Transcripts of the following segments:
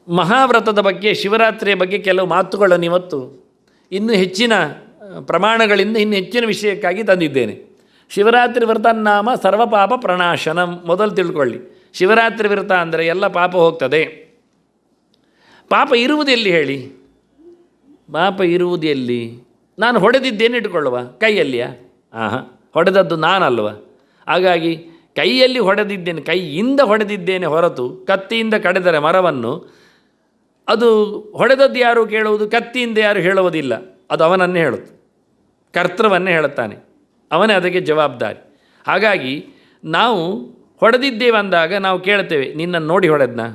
ಮಹಾವ್ರತದ ಬಗ್ಗೆ, ಶಿವರಾತ್ರಿಯ ಬಗ್ಗೆ ಕೆಲವು ಮಾತುಗಳನ್ನು ಇವತ್ತು ಇನ್ನೂ ಹೆಚ್ಚಿನ ಪ್ರಮಾಣಗಳಿಂದ ಇನ್ನೂ ಹೆಚ್ಚಿನ ವಿಷಯಕ್ಕಾಗಿ ತಂದಿದ್ದೇನೆ. ಶಿವರಾತ್ರಿ ವ್ರತ ನಾಮ ಸರ್ವಪಾಪ ಪ್ರಣಾಶನಂ. ಮೊದಲು ತಿಳ್ಕೊಳ್ಳಿ, ಶಿವರಾತ್ರಿ ವ್ರತ ಅಂದರೆ ಎಲ್ಲ ಪಾಪ ಹೋಗ್ತದೆ. ಪಾಪ ಇರುವುದೆಲ್ಲಿ ಹೇಳಿ? ಪಾಪ ಇರುವುದು ಎಲ್ಲಿ? ನಾನು ಹೊಡೆದಿದ್ದೇನೆ ಇಟ್ಕೊಳ್ಳುವ, ಕೈಯಲ್ಲಿಯಾ? ಹೊಡೆದದ್ದು ನಾನಲ್ವ? ಹಾಗಾಗಿ ಕೈಯಲ್ಲಿ ಹೊಡೆದಿದ್ದೇನೆ, ಕೈಯಿಂದ ಹೊಡೆದಿದ್ದೇನೆ ಹೊರತು ಕತ್ತಿಯಿಂದ ಕಡೆದರೆ ಮರವನ್ನು ಅದು ಹೊಡೆದದ್ದು ಯಾರು ಕೇಳುವುದು? ಕತ್ತಿಯಿಂದ ಯಾರು ಹೇಳುವುದಿಲ್ಲ, ಅದು ಅವನನ್ನೇ ಹೇಳುತ್ತೆ, ಕರ್ತೃವನ್ನೇ ಹೇಳುತ್ತಾನೆ, ಅವನೇ ಅದಕ್ಕೆ ಜವಾಬ್ದಾರಿ. ಹಾಗಾಗಿ ನಾವು ಹೊಡೆದಿದ್ದೇವೆ ಅಂದಾಗ ನಾವು ಕೇಳ್ತೇವೆ, ನಿನ್ನನ್ನು ನೋಡಿ ಹೊಡೆದ್ನಾ,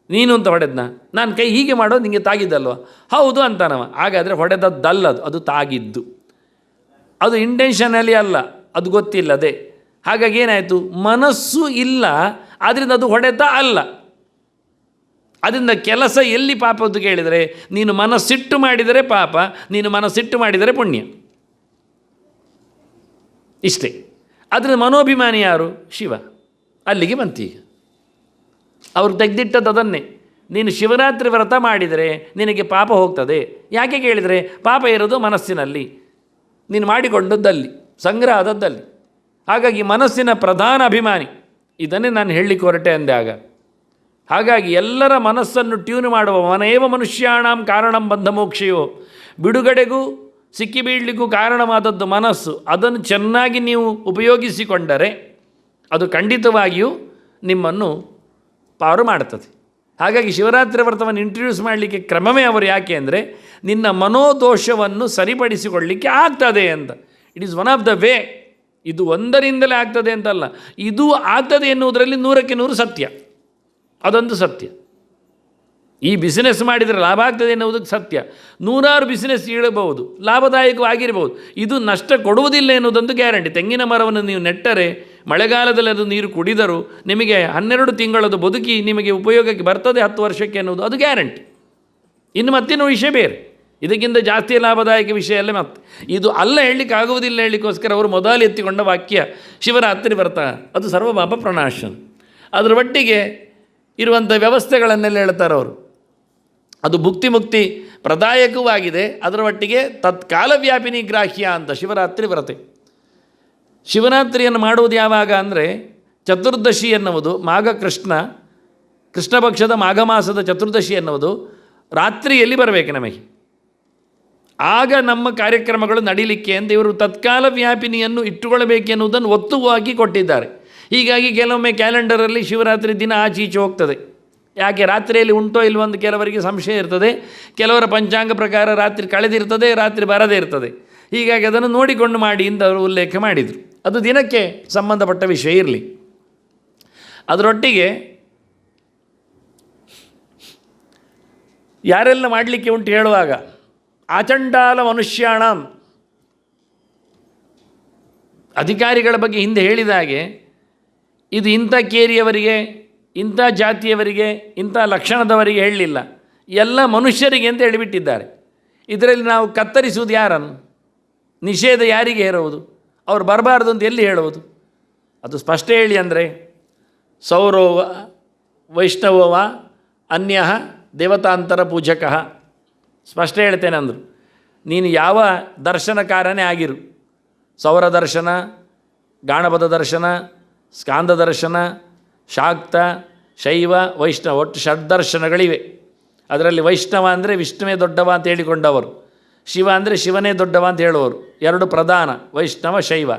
ನೀನು ಅಂತ ಹೊಡೆದ್ನಾ, ನಾನು ಕೈ ಹೀಗೆ ಮಾಡೋದು ನಿಮಗೆ ತಾಗಿದ್ದಲ್ವ? ಹೌದು ಅಂತಾನವ. ಹಾಗಾದರೆ ಹೊಡೆದದ್ದಲ್ಲದು, ಅದು ತಾಗಿದ್ದು, ಅದು ಇಂಟೆನ್ಷನಲ್ಲಿ ಅಲ್ಲ, ಅದು ಗೊತ್ತಿಲ್ಲದೆ. ಹಾಗಾಗಿ ಏನಾಯಿತು? ಮನಸ್ಸು ಇಲ್ಲ, ಆದ್ದರಿಂದ ಅದು ಹೊಡೆತ ಅಲ್ಲ. ಅದರಿಂದ ಕೆಲಸ ಎಲ್ಲಿ ಪಾಪ ಅಂತ ಕೇಳಿದರೆ, ನೀನು ಮನಸ್ಸಿಟ್ಟು ಮಾಡಿದರೆ ಪಾಪ, ನೀನು ಮನಸ್ಸಿಟ್ಟು ಮಾಡಿದರೆ ಪುಣ್ಯ, ಇಷ್ಟೇ. ಅದರಿಂದ ಮನೋಭಿಮಾನಿ ಯಾರು? ಶಿವ. ಅಲ್ಲಿಗೆ ಬಂತೀಗ ಅವರು ತೆಗೆದಿಟ್ಟದ್ದು ಅದನ್ನೇ. ನೀನು ಶಿವರಾತ್ರಿ ವ್ರತ ಮಾಡಿದರೆ ನಿನಗೆ ಪಾಪ ಹೋಗ್ತದೆ. ಯಾಕೆ ಕೇಳಿದರೆ, ಪಾಪ ಇರೋದು ಮನಸ್ಸಿನಲ್ಲಿ, ನೀನು ಮಾಡಿಕೊಂಡದ್ದಲ್ಲಿ, ಸಂಗ್ರಹ ಆದದ್ದಲ್ಲಿ. ಹಾಗಾಗಿ ಮನಸ್ಸಿನ ಪ್ರಧಾನ ಅಭಿಮಾನಿ, ಇದನ್ನೇ ನಾನು ಹೇಳಲಿಕ್ಕೆ ಹೊರಟೆ ಅಂದಾಗ. ಹಾಗಾಗಿ ಎಲ್ಲರ ಮನಸ್ಸನ್ನು ಟ್ಯೂನ್ ಮಾಡುವ ಮನೇವ ಮನುಷ್ಯಾಣಂ ಕಾರಣಂ ಬಂಧ ಮೋಕ್ಷಯೋ, ಬಿಡುಗಡೆಗೂ ಸಿಕ್ಕಿ ಬೀಳಲಿಕ್ಕೂ ಕಾರಣವಾದದ್ದು ಮನಸ್ಸು. ಅದನ್ನು ಚೆನ್ನಾಗಿ ನೀವು ಉಪಯೋಗಿಸಿಕೊಂಡರೆ ಅದು ಖಂಡಿತವಾಗಿಯೂ ನಿಮ್ಮನ್ನು ಪಾರು ಮಾಡ್ತದೆ. ಹಾಗಾಗಿ ಶಿವರಾತ್ರಿ ವ್ರತವನ್ನು ಇಂಟ್ರಡ್ಯೂಸ್ ಮಾಡಲಿಕ್ಕೆ ಕ್ರಮವೇ ಅವರು. ಯಾಕೆ ಅಂದರೆ ನಿನ್ನ ಮನೋದೋಷವನ್ನು ಸರಿಪಡಿಸಿಕೊಳ್ಳಲಿಕ್ಕೆ ಆಗ್ತದೆ ಅಂತ. It is one of the way. ಇದು ಒಂದರಿಂದಲೇ ಆಗ್ತದೆ ಅಂತಲ್ಲ, ಇದು ಆಗ್ತದೆ ಎನ್ನುವುದರಲ್ಲಿ 100% ಸತ್ಯ. ಅದೊಂದು ಸತ್ಯ. ಈ ಬಿಸಿನೆಸ್ ಮಾಡಿದರೆ ಲಾಭ ಆಗ್ತದೆ ಎನ್ನುವುದಕ್ಕೆ ಸತ್ಯ. 100 ಬಿಸಿನೆಸ್ ಇಳಬಹುದು, ಲಾಭದಾಯಕವಾಗಿರಬಹುದು, ಇದು ನಷ್ಟ ಕೊಡುವುದಿಲ್ಲ ಎನ್ನುವುದೊಂದು ಗ್ಯಾರಂಟಿ. ತೆಂಗಿನ ಮರವನ್ನು ನೀವು ನೆಟ್ಟರೆ ಮಳೆಗಾಲದಲ್ಲಿ ಅದು ನೀರು ಕುಡಿದರೂ ನಿಮಗೆ 12 ತಿಂಗಳದು ಬದುಕಿ ನಿಮಗೆ ಉಪಯೋಗಕ್ಕೆ ಬರ್ತದೆ 10 ವರ್ಷಕ್ಕೆ ಎನ್ನುವುದು ಅದು ಗ್ಯಾರಂಟಿ. ಇನ್ನು ಮತ್ತಿನ ವಿಷಯ ಬೇರೆ, ಇದಕ್ಕಿಂತ ಜಾಸ್ತಿ ಲಾಭದಾಯಕ ವಿಷಯ ಅಲ್ಲೇ. ಮತ್ತೆ ಇದು ಅಲ್ಲ ಹೇಳಲಿಕ್ಕೆ ಆಗುವುದಿಲ್ಲ. ಹೇಳಲಿಕ್ಕೋಸ್ಕರ ಅವರು ಮೊದಲು ಎತ್ತಿಕೊಂಡ ವಾಕ್ಯ ಶಿವರಾತ್ರಿ ವ್ರತ ಅದು ಸರ್ವಪಾಪ ಪ್ರಣಾಶನ. ಅದರ ಒಟ್ಟಿಗೆ ಇರುವಂಥ ವ್ಯವಸ್ಥೆಗಳನ್ನೆಲ್ಲ ಹೇಳ್ತಾರೆ ಅವರು. ಅದು ಭುಕ್ತಿ ಮುಕ್ತಿ ಪ್ರದಾಯಕವಾಗಿದೆ. ಅದರ ಒಟ್ಟಿಗೆ ತತ್ಕಾಲ ವ್ಯಾಪಿನಿ ಗ್ರಾಹ್ಯ ಅಂತ ಶಿವರಾತ್ರಿ ವ್ರತ. ಶಿವರಾತ್ರಿಯನ್ನು ಮಾಡುವುದು ಯಾವಾಗ ಅಂದರೆ ಚತುರ್ದಶಿ ಎನ್ನುವುದು ಕೃಷ್ಣ ಪಕ್ಷದ ಮಾಘ ಮಾಸದ ಚತುರ್ದಶಿ ಎನ್ನುವುದು ರಾತ್ರಿಯಲ್ಲಿ ಬರಬೇಕು ನಮಗೆ. ಆಗ ನಮ್ಮ ಕಾರ್ಯಕ್ರಮಗಳು ನಡೀಲಿಕ್ಕೆ ಅಂತ ಇವರು ತತ್ಕಾಲ ವ್ಯಾಪಿನಿಯನ್ನು ಇಟ್ಟುಕೊಳ್ಳಬೇಕೆನ್ನುವುದನ್ನು ಒತ್ತುವಾಗಿ ಕೊಟ್ಟಿದ್ದಾರೆ. ಹೀಗಾಗಿ ಕೆಲವೊಮ್ಮೆ ಕ್ಯಾಲೆಂಡರಲ್ಲಿ ಶಿವರಾತ್ರಿ ದಿನ ಆಚೀಚೆ ಹೋಗ್ತದೆ. ಯಾಕೆ ರಾತ್ರಿಯಲ್ಲಿ ಉಂಟೋ ಇಲ್ವೋ ಅಂತ ಕೆಲವರಿಗೆ ಸಂಶಯ ಇರ್ತದೆ. ಕೆಲವರ ಪಂಚಾಂಗ ಪ್ರಕಾರ ರಾತ್ರಿ ಕಳೆದಿರ್ತದೆ, ರಾತ್ರಿ ಬರದೇ ಇರ್ತದೆ. ಹೀಗಾಗಿ ಅದನ್ನು ನೋಡಿಕೊಂಡು ಮಾಡಿ ಅಂತ ಅವರು ಉಲ್ಲೇಖ ಮಾಡಿದರು. ಅದು ದಿನಕ್ಕೆ ಸಂಬಂಧಪಟ್ಟ ವಿಷಯ ಇರಲಿ. ಅದರೊಟ್ಟಿಗೆ ಯಾರೆಲ್ಲ ಮಾಡಲಿಕ್ಕೆ ಉಂಟು ಹೇಳುವಾಗ ಆಚಂಡಾಲ ಮನುಷ್ಯಾಣಂ, ಅಧಿಕಾರಿಗಳ ಬಗ್ಗೆ ಹಿಂದೆ ಹೇಳಿದ ಹಾಗೆ ಇದು ಇಂಥ ಕೇರಿಯವರಿಗೆ, ಇಂಥ ಜಾತಿಯವರಿಗೆ, ಇಂಥ ಲಕ್ಷಣದವರಿಗೆ ಹೇಳಲಿಲ್ಲ, ಎಲ್ಲ ಮನುಷ್ಯರಿಗೆ ಅಂತ ಹೇಳಿಬಿಟ್ಟಿದ್ದಾರೆ. ಇದರಲ್ಲಿ ನಾವು ಕತ್ತರಿಸುವುದು ಯಾರನ್ನು? ನಿಷೇಧ ಯಾರಿಗೆ ಹೇರುವುದು? ಅವ್ರು ಬರಬಾರ್ದು ಅಂತ ಎಲ್ಲಿ ಹೇಳುವುದು? ಅದು ಸ್ಪಷ್ಟ ಹೇಳಿ ಅಂದರೆ ಸೌರವ ವೈಷ್ಣವವ ಅನ್ಯ ದೇವತಾಂತರ ಪೂಜಕಃ. ಸ್ಪಷ್ಟ ಹೇಳ್ತೇನೆ ಅಂದರು. ನೀನು ಯಾವ ದರ್ಶನಕಾರನೇ ಆಗಿರು, ಸೌರ ದರ್ಶನ, ಗಾಣಪದ ದರ್ಶನ, ಸ್ಕಾಂದ ದರ್ಶನ, ಶಾಕ್ತ, ಶೈವ, ವೈಷ್ಣವ, ಒಟ್ಟು ಷಡ್ದರ್ಶನಗಳಿವೆ. ಅದರಲ್ಲಿ ವೈಷ್ಣವ ಅಂದರೆ ವಿಷ್ಣುವೇ ದೊಡ್ಡವ ಅಂತ ಹೇಳಿಕೊಂಡವರು, ಶಿವ ಅಂದರೆ ಶಿವನೇ ದೊಡ್ಡವ ಅಂತ ಹೇಳುವವರು. 2 ಪ್ರಧಾನ, ವೈಷ್ಣವ ಶೈವ.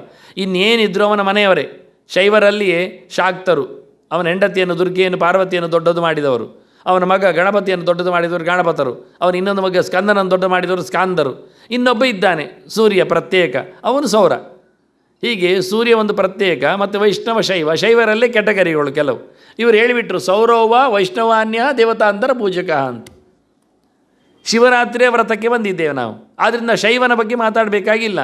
ಇನ್ನೇನಿದ್ರು ಅವನ ಮನೆಯವರೇ. ಶೈವರಲ್ಲಿಯೇ ಶಾಕ್ತರು, ಅವನ ಹೆಂಡತಿಯನ್ನು ದುರ್ಗೆಯನ್ನು ಪಾರ್ವತಿಯನ್ನು ದೊಡ್ಡದು ಮಾಡಿದವರು, ಅವನ ಮಗ ಗಣಪತಿಯನ್ನು ದೊಡ್ಡದು ಮಾಡಿದವರು ಗಣಪತರು, ಅವನು ಇನ್ನೊಂದು ಮಗ ಸ್ಕಂದನನ್ನು ದೊಡ್ಡ ಮಾಡಿದವರು ಸ್ಕಾಂದರು. ಇನ್ನೊಬ್ಬ ಇದ್ದಾನೆ ಸೂರ್ಯ ಪ್ರತ್ಯೇಕ, ಅವನು ಸೌರ. ಹೀಗೆ ಸೂರ್ಯ ಒಂದು ಪ್ರತ್ಯೇಕ, ಮತ್ತು ವೈಷ್ಣವ ಶೈವ. ಶೈವರಲ್ಲೇ ಕೆಟಗರಿಗಳು ಕೆಲವು. ಇವರು ಹೇಳಿಬಿಟ್ರು ಸೌರವ ವೈಷ್ಣವಾನ್ಯ ದೇವತಾಂತರ ಪೂಜಕ ಅಂತ. ಶಿವರಾತ್ರಿಯ ವ್ರತಕ್ಕೆ ಬಂದಿದ್ದೇವೆ ನಾವು, ಆದ್ದರಿಂದ ಶೈವನ ಬಗ್ಗೆ ಮಾತಾಡಬೇಕಾಗಿಲ್ಲ.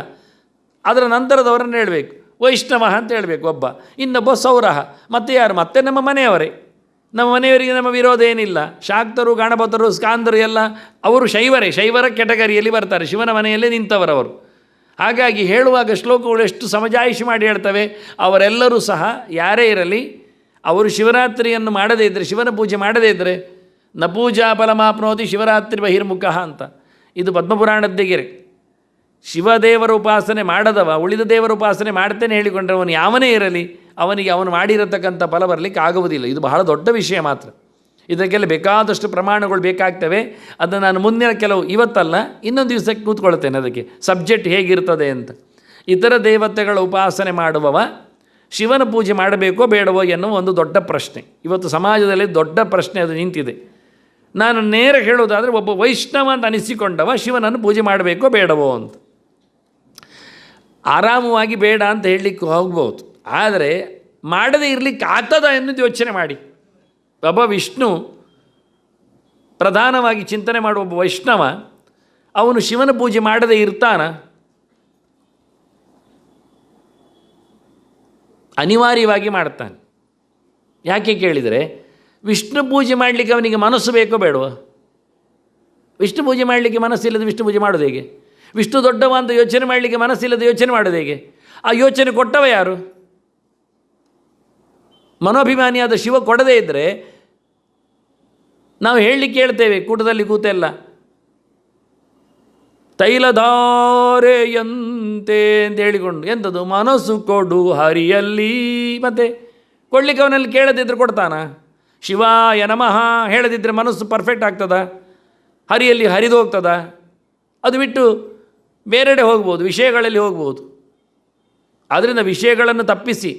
ಅದರ ನಂತರದವರನ್ನು ಹೇಳಬೇಕು, ವೈಷ್ಣವ ಅಂತ ಹೇಳಬೇಕು ಒಬ್ಬ, ಇನ್ನೊಬ್ಬ ಸೌರಹ. ಮತ್ತು ಯಾರು? ಮತ್ತೆ ನಮ್ಮ ಮನೆಯವರೇ. ನಮ್ಮ ಮನೆಯವರಿಗೆ ನಮ್ಮ ವಿರೋಧ ಏನಿಲ್ಲ. ಶಾಕ್ತರು, ಗಣಪತರು, ಸ್ಕಾಂದರು ಎಲ್ಲ ಅವರು ಶೈವರೇ, ಶೈವರ ಕೆಟಗರಿಯಲ್ಲಿ ಬರ್ತಾರೆ, ಶಿವನ ಮನೆಯಲ್ಲೇ ನಿಂತವರವರು. ಹಾಗಾಗಿ ಹೇಳುವಾಗ ಶ್ಲೋಕಗಳು ಎಷ್ಟು ಸಮಜಾಯಿಷಿ ಮಾಡಿ ಹೇಳ್ತವೆ. ಅವರೆಲ್ಲರೂ ಸಹ ಯಾರೇ ಇರಲಿ, ಅವರು ಶಿವರಾತ್ರಿಯನ್ನು ಮಾಡದೇ ಇದ್ದರೆ, ಶಿವನ ಪೂಜೆ ಮಾಡದೇ ಇದ್ದರೆ ನ ಪೂಜಾ ಫಲಮಾಪ್ನೋತಿ ಶಿವರಾತ್ರಿ ಬಹಿರ್ಮುಖ ಅಂತ. ಇದು ಪದ್ಮಪುರಾಣದ್ದಿಗೆರೆ. ಶಿವದೇವರ ಉಪಾಸನೆ ಮಾಡದವ ಉಳಿದ ದೇವರ ಉಪಾಸನೆ ಮಾಡ್ತೇನೆ ಹೇಳಿಕೊಂಡ್ರೆ ಅವನು ಯಾವನೇ ಇರಲಿ ಅವನಿಗೆ ಅವನು ಮಾಡಿರತಕ್ಕಂಥ ಫಲ ಬರಲಿಕ್ಕೆ ಆಗುವುದಿಲ್ಲ. ಇದು ಬಹಳ ದೊಡ್ಡ ವಿಷಯ ಮಾತ್ರ. ಇದಕ್ಕೆಲ್ಲ ಬೇಕಾದಷ್ಟು ಪ್ರಮಾಣಗಳು ಬೇಕಾಗ್ತವೆ. ಅದನ್ನು ನಾನು ಮುಂದಿನ ಕೆಲವು, ಇವತ್ತಲ್ಲ ಇನ್ನೊಂದು ದಿವಸಕ್ಕೆ ಕೂತ್ಕೊಳ್ತೇನೆ ಅದಕ್ಕೆ, ಸಬ್ಜೆಕ್ಟ್ ಹೇಗಿರ್ತದೆ ಅಂತ. ಇತರ ದೇವತೆಗಳ ಉಪಾಸನೆ ಮಾಡುವವ ಶಿವನ ಪೂಜೆ ಮಾಡಬೇಕೋ ಬೇಡವೋ ಎನ್ನುವ ಒಂದು ದೊಡ್ಡ ಪ್ರಶ್ನೆ ಇವತ್ತು ಸಮಾಜದಲ್ಲಿ ದೊಡ್ಡ ಪ್ರಶ್ನೆ ಅದು ನಿಂತಿದೆ. ನಾನು ನೇರ ಹೇಳೋದಾದರೆ, ಒಬ್ಬ ವೈಷ್ಣವ ಅಂತ ಅನಿಸಿಕೊಂಡವ ಶಿವನನ್ನು ಪೂಜೆ ಮಾಡಬೇಕೋ ಬೇಡವೋ ಅಂತ ಆರಾಮವಾಗಿ ಬೇಡ ಅಂತ ಹೇಳಲಿಕ್ಕೆ ಹೋಗ್ಬೋದು. ಆದರೆ ಮಾಡದೇ ಇರಲಿಕ್ಕೆ ಆಗ್ತದ ಎನ್ನುವುದು ಯೋಚನೆ ಮಾಡಿ. ಒಬ್ಬ ವಿಷ್ಣು ಪ್ರಧಾನವಾಗಿ ಚಿಂತನೆ ಮಾಡುವ ಒಬ್ಬ ವೈಷ್ಣವ ಅವನು ಶಿವನ ಪೂಜೆ ಮಾಡದೇ ಇರ್ತಾನ? ಅನಿವಾರ್ಯವಾಗಿ ಮಾಡ್ತಾನೆ. ಯಾಕೆ ಕೇಳಿದರೆ, ವಿಷ್ಣು ಪೂಜೆ ಮಾಡಲಿಕ್ಕೆ ಅವನಿಗೆ ಮನಸ್ಸು ಬೇಕೋ ಬೇಡವೋ? ವಿಷ್ಣು ಪೂಜೆ ಮಾಡಲಿಕ್ಕೆ ಮನಸ್ಸಿಲ್ಲದೆ ವಿಷ್ಣು ಪೂಜೆ ಮಾಡೋದು ಹೇಗೆ? ವಿಷ್ಣು ದೊಡ್ಡವ ಅಂತ ಯೋಚನೆ ಮಾಡಲಿಕ್ಕೆ ಮನಸ್ಸಿಲ್ಲದೆ ಯೋಚನೆ ಮಾಡೋದು ಹೇಗೆ? ಆ ಯೋಚನೆ ಕೊಟ್ಟವ ಯಾರು? ಮನೋಭಿಮಾನಿಯಾದ ಶಿವ ಕೊಡದೇ ಇದ್ದರೆ ನಾವು ಹೇಳಲಿಕ್ಕೆ ಹೇಳ್ತೇವೆ ಕೂಟದಲ್ಲಿ ಕೂತೆಲ್ಲ, ತೈಲಧಾರೆಯಂತೆ ಅಂತ ಹೇಳಿಕೊಂಡು. ಎಂಥದ್ದು? ಮನಸ್ಸು ಕೊಡು ಹರಿಯಲ್ಲಿ. ಮತ್ತು ಕೊಡಲಿಕ್ಕೆ ಅವನಲ್ಲಿ ಕೇಳದಿದ್ದರೆ ಕೊಡ್ತಾನ? ಶಿವಾಯ ನಮಃ ಹೇಳದಿದ್ದರೆ ಮನಸ್ಸು ಪರ್ಫೆಕ್ಟ್ ಆಗ್ತದ? ಹರಿಯಲ್ಲಿ ಹರಿದು ಹೋಗ್ತದ? ಅದು ಬಿಟ್ಟು ಬೇರೆಡೆ ಹೋಗ್ಬೋದು, ವಿಷಯಗಳಲ್ಲಿ ಹೋಗ್ಬೋದು. ಆದ್ದರಿಂದ ವಿಷಯಗಳನ್ನು ತಪ್ಪಿಸಿ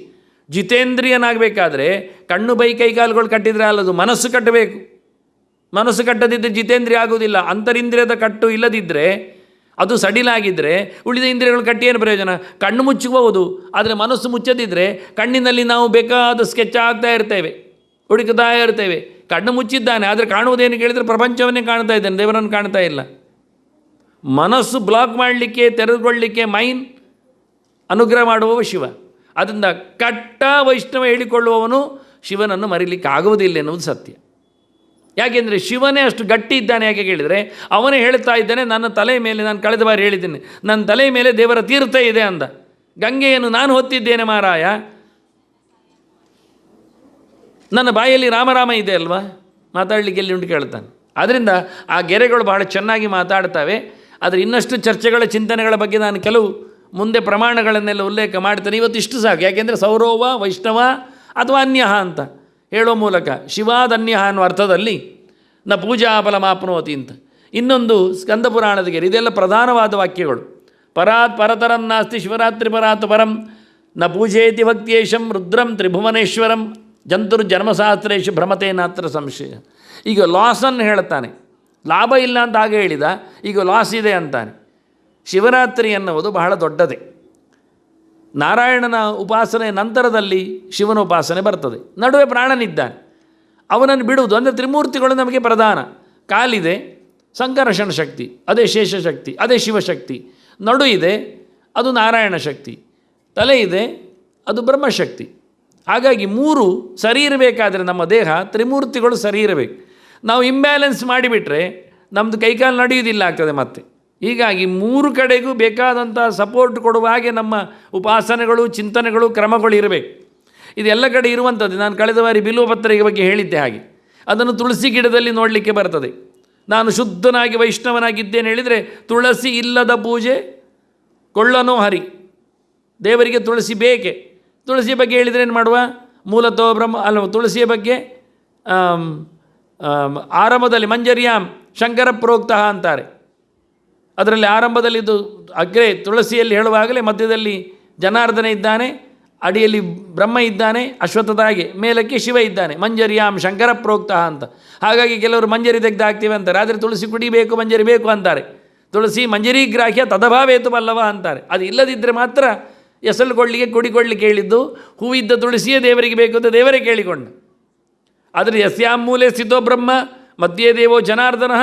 ಜಿತೇಂದ್ರಿಯನಾಗಬೇಕಾದ್ರೆ ಕಣ್ಣು ಬೈ ಕೈಕಾಲುಗಳು ಕಟ್ಟಿದರೆ ಅಲ್ಲದು, ಮನಸ್ಸು ಕಟ್ಟಬೇಕು. ಮನಸ್ಸು ಕಟ್ಟದಿದ್ದರೆ ಜಿತೇಂದ್ರಿಯ ಆಗುವುದಿಲ್ಲ. ಅಂತರಿಂದ್ರಿಯದ ಕಟ್ಟು ಇಲ್ಲದಿದ್ದರೆ, ಅದು ಸಡಿಲಾಗಿದ್ದರೆ ಉಳಿದ ಇಂದ್ರಿಯಗಳು ಕಟ್ಟಿ ಏನು ಪ್ರಯೋಜನ? ಕಣ್ಣು ಮುಚ್ಚಬಹುದು, ಆದರೆ ಮನಸ್ಸು ಮುಚ್ಚದಿದ್ದರೆ ಕಣ್ಣಿನಲ್ಲಿ ನಾವು ಬೇಕಾದ ಸ್ಕೆಚ್ ಆಗ್ತಾ ಇರ್ತೇವೆ, ಹುಡುಕುತ್ತಾ ಇರ್ತೇವೆ. ಕಣ್ಣು ಮುಚ್ಚಿದ್ದಾನೆ, ಆದರೆ ಕಾಣುವುದೇನು ಕೇಳಿದರೆ ಪ್ರಪಂಚವನ್ನೇ ಕಾಣ್ತಾ ಇದ್ದಾನೆ, ದೇವರನ್ನು ಕಾಣ್ತಾ ಇಲ್ಲ. ಮನಸ್ಸು ಬ್ಲಾಕ್ ಮಾಡಲಿಕ್ಕೆ, ತೆರೆದುಕೊಳ್ಳಲಿಕ್ಕೆ ಮೈನ್ ಅನುಗ್ರಹ ಮಾಡುವವ ಶಿವ. ಅದರಿಂದ ಕಟ್ಟ ವೈಷ್ಣವ ಹೇಳಿಕೊಳ್ಳುವವನು ಶಿವನನ್ನು ಮರಿಲಿಕ್ಕೆ ಆಗುವುದಿಲ್ಲ ಎನ್ನುವುದು ಸತ್ಯ. ಯಾಕೆಂದರೆ ಶಿವನೇ ಅಷ್ಟು ಗಟ್ಟಿ ಇದ್ದಾನೆ. ಯಾಕೆ ಕೇಳಿದರೆ, ಅವನೇ ಹೇಳ್ತಾ ಇದ್ದಾನೆ, ನನ್ನ ತಲೆ ಮೇಲೆ, ನಾನು ಕಳೆದ ಬಾರಿ ಹೇಳಿದ್ದೇನೆ, ನನ್ನ ತಲೆ ಮೇಲೆ ದೇವರ ತೀರ್ಥ ಇದೆ ಅಂದ. ಗಂಗೆಯನ್ನು ನಾನು ಹೊತ್ತಿದ್ದೇನೆ ಮಾರಾಯ, ನನ್ನ ಬಾಯಲ್ಲಿ ರಾಮರಾಮ ಇದೆ ಅಲ್ವಾ, ಮಾತಾಡಲಿಕ್ಕೆ ಎಲ್ಲಿ ಉಂಟು ಕೇಳ್ತಾನೆ. ಆದ್ದರಿಂದ ಆ ಗೆರೆಗಳು ಬಹಳ ಚೆನ್ನಾಗಿ ಮಾತಾಡ್ತವೆ. ಆದರೆ ಇನ್ನಷ್ಟು ಚರ್ಚೆಗಳ, ಚಿಂತನೆಗಳ ಬಗ್ಗೆ ನಾನು ಕೆಲವು ಮುಂದೆ ಪ್ರಮಾಣಗಳನ್ನೆಲ್ಲ ಉಲ್ಲೇಖ ಮಾಡ್ತೇನೆ. ಇವತ್ತು ಇಷ್ಟು ಸಾಕು. ಯಾಕೆಂದರೆ ಸೌರವ ವೈಷ್ಣವ ಅಥವಾ ಅನ್ಯಃ ಅಂತ ಹೇಳೋ ಮೂಲಕ ಶಿವಾದನ್ಯಃ ಅನ್ನುವ ಅರ್ಥದಲ್ಲಿ ನ ಪೂಜಾ ಫಲಮಾಪ್ನೋತಿ ಅಂತ. ಇನ್ನೊಂದು ಸ್ಕಂದ ಪುರಾಣದ ಗೆರೆ. ಇದೆಲ್ಲ ಪ್ರಧಾನವಾದ ವಾಕ್ಯಗಳು. ಪರಾತ್ ಪರತರಂ ನಾಸ್ತಿ ಶಿವರಾತ್ರಿ ಪರಾತ್ ಪರಂ ನ ಪೂಜೇತಿ ಭಕ್ತಿಯೇಶಂ ರುದ್ರಂ ತ್ರಿಭುವನೇಶ್ವರಂ ಜಂತುರ್ಜನ್ಮಶಾಸ್ತ್ರೇಶು ಭ್ರಮತೇನಾತ್ರ ಸಂಶಯ. ಈಗ ಲಾಸನ್ನು ಹೇಳ್ತಾನೆ, ಲಾಭ ಇಲ್ಲ ಅಂತ ಹಾಗೆ ಹೇಳಿದ, ಈಗ ಲಾಸ್ ಇದೆ ಅಂತಾನೆ. ಶಿವರಾತ್ರಿ ಎನ್ನುವುದು ಬಹಳ ದೊಡ್ಡದೇ. ನಾರಾಯಣನ ಉಪಾಸನೆ ನಂತರದಲ್ಲಿ ಶಿವನ ಉಪಾಸನೆ ಬರ್ತದೆ. ನಡುವೆ ಪ್ರಾಣನಿದ್ದಾನೆ, ಅವನನ್ನು ಬಿಡುವುದು. ಅಂದರೆ ತ್ರಿಮೂರ್ತಿಗಳು ನಮಗೆ ಪ್ರಧಾನ. ಕಾಲಿದೆ, ಸಂಕರ್ಷಣ ಶಕ್ತಿ, ಅದೇ ಶೇಷಶಕ್ತಿ, ಅದೇ ಶಿವಶಕ್ತಿ. ನಡು ಇದೆ, ಅದು ನಾರಾಯಣ ಶಕ್ತಿ. ತಲೆ ಇದೆ, ಅದು ಬ್ರಹ್ಮಶಕ್ತಿ. ಹಾಗಾಗಿ ಮೂರು ಸರಿ ಇರಬೇಕಾದ್ರೆ ನಮ್ಮ ದೇಹ ತ್ರಿಮೂರ್ತಿಗಳು ಸರಿ ಇರಬೇಕು. ನಾವು ಇಂಬ್ಯಾಲೆನ್ಸ್ ಮಾಡಿಬಿಟ್ರೆ ನಮ್ಮದು ಕೈಕಾಲು ನಡೆಯುವುದಿಲ್ಲ ಆಗ್ತದೆ ಮತ್ತೆ. ಹೀಗಾಗಿ ಮೂರು ಕಡೆಗೂ ಬೇಕಾದಂಥ ಸಪೋರ್ಟ್ ಕೊಡುವ ಹಾಗೆ ನಮ್ಮ ಉಪಾಸನೆಗಳು, ಚಿಂತನೆಗಳು, ಕ್ರಮಗಳು ಇರಬೇಕು. ಇದೆಲ್ಲ ಕಡೆ ಇರುವಂಥದ್ದು. ನಾನು ಕಳೆದ ಬಾರಿ ಬಿಲ್ವಪತ್ರಿಕೆ ಬಗ್ಗೆ ಹೇಳಿದ್ದೆ ಹಾಗೆ. ಅದನ್ನು ತುಳಸಿ ಗಿಡದಲ್ಲಿ ನೋಡಲಿಕ್ಕೆ ಬರ್ತದೆ. ನಾನು ಶುದ್ಧನಾಗಿ ವೈಷ್ಣವನಾಗಿದ್ದೇನೆ ಹೇಳಿದರೆ ತುಳಸಿ ಇಲ್ಲದ ಪೂಜೆ ಕೊಳ್ಳನೋ ಹರಿ. ದೇವರಿಗೆ ತುಳಸಿ ಬೇಕೆ. ತುಳಸಿಯ ಬಗ್ಗೆ ಹೇಳಿದರೆ ಏನು ಮಾಡುವ? ಮೂಲತೋ ಬ್ರಹ್ಮ ಅಲ್ಲ. ತುಳಸಿಯ ಬಗ್ಗೆ ಆರಂಭದಲ್ಲಿ ಮಂಜರಿಯಾಮ್ ಶಂಕರ ಪ್ರೋಕ್ತಃ ಅಂತಾರೆ. ಅದರಲ್ಲಿ ಆರಂಭದಲ್ಲಿ ಇದು ಅಗ್ರೆ ತುಳಸಿಯಲ್ಲಿ ಹೇಳುವಾಗಲೇ ಮಧ್ಯದಲ್ಲಿ ಜನಾರ್ದನ ಇದ್ದಾನೆ, ಅಡಿಯಲ್ಲಿ ಬ್ರಹ್ಮ ಇದ್ದಾನೆ, ಅಶ್ವತ್ಥದಾಗೆ ಮೇಲಕ್ಕೆ ಶಿವ ಇದ್ದಾನೆ. ಮಂಜರಿಯಾಮ್ ಶಂಕರ ಪ್ರೋಕ್ತಃ ಅಂತ. ಹಾಗಾಗಿ ಕೆಲವರು ಮಂಜರಿ ತೆಗೆದು ಹಾಕ್ತೀವಿ ಅಂತಾರೆ. ಆದರೆ ತುಳಸಿ ಕುಡಿಬೇಕು, ಮಂಜರಿ ಬೇಕು ಅಂತಾರೆ. ತುಳಸಿ ಮಂಜರಿ ಗ್ರಾಹ್ಯ ತದಭಾವೇತು ಬಲ್ಲವ ಅಂತಾರೆ. ಅದು ಇಲ್ಲದಿದ್ದರೆ ಮಾತ್ರ ಎಸಳುಕೊಳ್ಳಿಗೆ ಕುಡಿಕೊಳ್ಳಿಕ್ಕೆ ಹೇಳಿದ್ದು. ಹೂವಿದ್ದ ತುಳಸಿಯೇ ದೇವರಿಗೆ ಬೇಕು ಅಂತ ದೇವರೇ ಕೇಳಿಕೊಂಡ. ಆದರೆ ಯಸ್ಯಾಂ ಮೂಲೆ ಸ್ಥಿತೋ ಬ್ರಹ್ಮ ಮಧ್ಯೆ ದೇವೋ ಜನಾರ್ದನ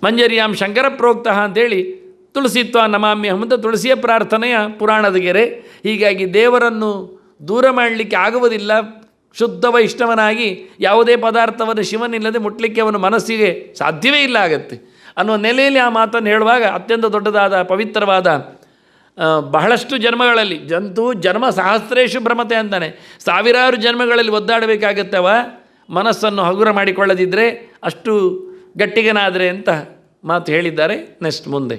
ಮಂಜರಿಯಾಂ ಶಂಕರ ಪ್ರೋಕ್ತಃ ಅಂತೇಳಿ ತುಳಸಿತ್ವ ನಮಾಮ್ಯಹಂ ಅಂತ ತುಳಸಿಯ ಪ್ರಾರ್ಥನೆಯ ಪುರಾಣದ ಗೆರೆ. ಹೀಗಾಗಿ ದೇವರನ್ನು ದೂರ ಮಾಡಲಿಕ್ಕೆ ಆಗುವುದಿಲ್ಲ. ಶುದ್ಧ ವೈಷ್ಣವನಾಗಿ ಯಾವುದೇ ಪದಾರ್ಥವನ್ನು ಶಿವನಿಲ್ಲದೆ ಮುಟ್ಲಿಕ್ಕೆ ಅವನ ಮನಸ್ಸಿಗೆ ಸಾಧ್ಯವೇ ಇಲ್ಲ ಆಗತ್ತೆ ಅನ್ನುವ ನೆಲೆಯಲ್ಲಿ ಆ ಮಾತನ್ನು ಹೇಳುವಾಗ ಅತ್ಯಂತ ದೊಡ್ಡದಾದ ಪವಿತ್ರವಾದ ಬಹಳಷ್ಟು ಜನ್ಮಗಳಲ್ಲಿ ಜಂತು ಜನ್ಮ ಸಹಸ್ರೇಶು ಭ್ರಮತೆ ಅಂತಾನೆ. ಸಾವಿರಾರು ಜನ್ಮಗಳಲ್ಲಿ ಒದ್ದಾಡಬೇಕಾಗತ್ತವ ಮನಸ್ಸನ್ನು ಹಗುರ ಮಾಡಿಕೊಳ್ಳದಿದ್ದರೆ ಅಷ್ಟು ಗಟ್ಟಿಗನಾದರೆ ಅಂತ ಮಾತು ಹೇಳಿದ್ದಾರೆ. ನೆಕ್ಸ್ಟ್ ಮುಂದೆ